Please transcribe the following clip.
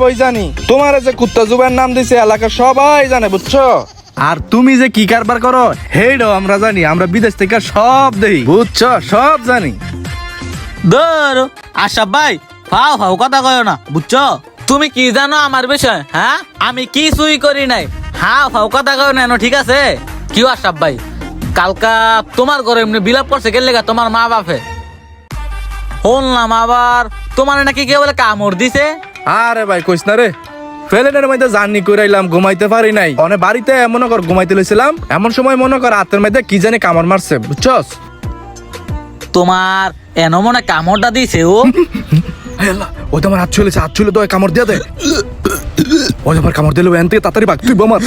ওই জানি তোমার যে কুত্তা জুবাইর নাম দিছে এলাকা সবাই জানে বুঝছো। আর তুমি যে কি কারবার করো হেইডো আমরা জানি, আমরা বিদেশ থেকে সব দেই বুঝছো, সব জানি। ধরো আশরাফ ভাই ফাও ফাও কথা কয় না বুঝছো। তুমি কি জানো আমার বিষয়? হ্যাঁ, আমি কিছুই করি নাই। হ্যাঁ ফাও কথা কয় না, ঠিক আছে? কি আশরাফ ভাই, কালকা তোমার ঘরে এমনি বিলাপ করছে কে লেগা তোমার মা বাপে? শুনলাম আবার তোমার নাকি কে বলে কামড় দিছে। আরে ভাই কইস না রে, ফেলেনের মধ্যে জার্নি করে আইলাম, ঘুমাইতে পারি নাই। অনেক বাড়িতে মনে কর ঘুমাইতে লইছিলাম, এমন সময় মনে কর হাতের মধ্যে কি জানি কামড় মারছে বুঝছস। তোমার এন মনে কামড়টা দিছে ও। হায় আল্লাহ, ওই তো আমার হাত চলেছে, হাত চলে তো কামড় দিয়ে দে। ওই আমার কামড় দিল এন থেকে তাড়াতাড়ি ভাগ তুই বোমার।